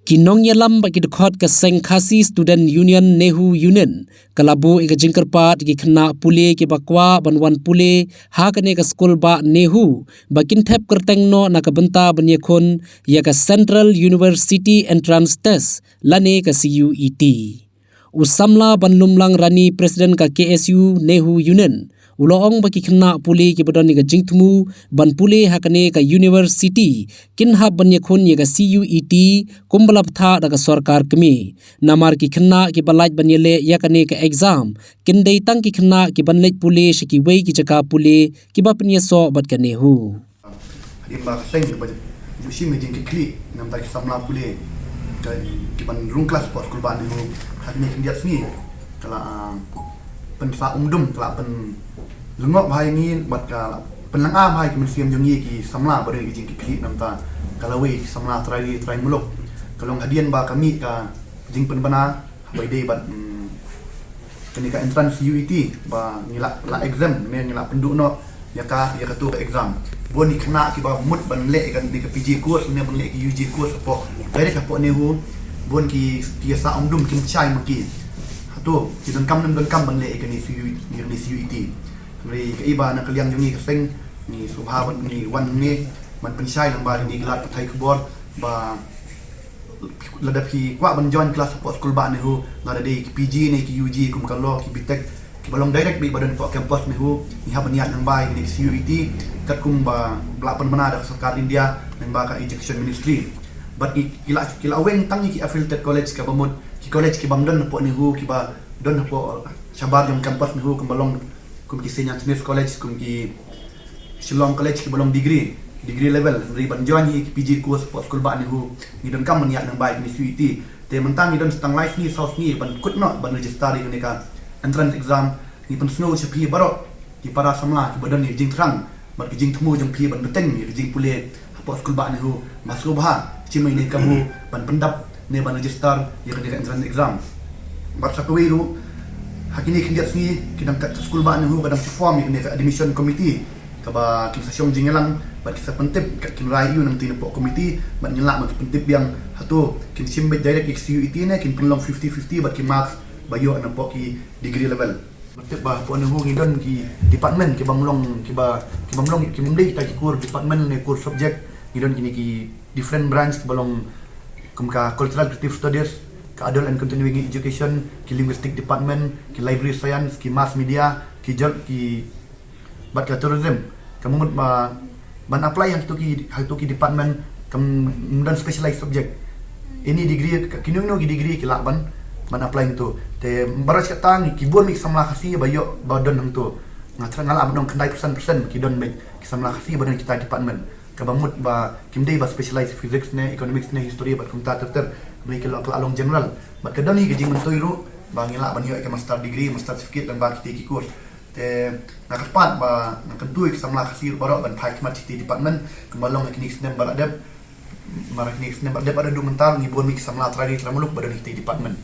Kinong yalam bagi dekhot ke Sengkhasi Student Union Nehu Union kalabu ika jingkerpat gi kena pule ki bakwa banwan pule ha kane ke skul ba Nehu bakin thep kerteng no na ka benta banyekon ya ka Central University Entrance Test lane ka CUET usamla banlumlang rani presiden ka KSU Nehu Union uloong baki kena pule ki badon ni ka jingtmu ban pule hakane ka university kinha banyekon ye ka CUET kumbala ptha daga sarkar kemi namar ki kena ki balaj banyele yakane ka exam kindai tang ki kena ki banlej pule shiki wei ki jaka pule ki bapnya so bat ka Nehu hadim ba seng ba jusi me jing ki kli nam ta ki samla pule ki ban rung kelas pos kulban Nehu hadne ki dia sni kala pen sa umdum kala pen lengok bahai ni bat ka penlanga bahai ki museum jong ye ki samla bare ki jing ki kli nam ta kalau we samla try muluk kalau hadian ba kami ka jing pen bana by day bat kini ka entrance UET ba ngila la exam me ngila penduk no ya ka tu ka exam bon ni kena ki ba mut ban le kan di ka PG course ne ban le ki UG course po dari ka po Nehu bon ki sa umdum kim chai maki hatu ki dan kam ban le kan ni CUET ri ka iba na kaliang jong ni ka seng ni subhabat ni wan ni man pensai lang ba ni gelat thai kebor ba ladap ki kwa ban join kelas support school ba Nehu ngada de ki PG ni ki UG kum kalau ki bitek ki balong direct bi badan po campus Nehu ni ha baniat nang bai ni CUET kat kum ba belapan mana da sarkar India nang ba ka education ministry but kila wen tang ki affiliated college ka bamut ki college ki bamdon po Nehu ki ba don po sabar jong campus Nehu kum balong kum ki St. Anthony's College kum ki Shillong College ki balong degree level dari banjuan ni PG course po school ba Nehu ni don kam niat nang baik ni CUET te mentang ni don stang life ni south ni ban kut no ban register ni ka entrance exam ni ban snow sepi barok ki para samla ki badan ni jing terang mat ki jing temu jong pi ban beteng ni jing pule po school ba Nehu masuk bah cimai ni kamu ban pendap ni ban register ya ka entrance exam bat sakweru hakini kindiat sini kidang kat school ba Nehu kadang form ni ka admission committee kaba kinsasyong jingelang bat kisa pentip kat kin rayu nang tinapok committee bat nyelak mat pentip yang hatu kin simbet direct CUET ni kin penlong 50-50 bat kin marks bayo napok ki degree level pentip ba po Nehu ngidon ki department ki bamlong ki mendai ta ki kur department ni kur subject ngidon kini ki different branch ki balong kumka cultural creative studies ka adult and continuing education ki linguistic department ki library science ki mass media ki bat ka tourism kamu ban apply yang tu ki department kam dan specialized subject ini degree kini no ki degree ki ban apply tu te baras ka tang ki bon mi samla khasi bayo badon hang tu ngatra ngala abdong kendai persen ki don ki samla khasi badan kita department ka bamut ba kimdei ba specialized physics ne economics ne history ba kumta ter mai ke along general ba kadani ki jing mentoiru ba ngila ban yo ke master degree master certificate dan ba ki course te nakapat ba nakadui ki samla khasi barok ban phai mat ti department kemalong ki next nem baradep marak next nem baradep ada du mental ni bon mi samla tradi tramuluk badan ti department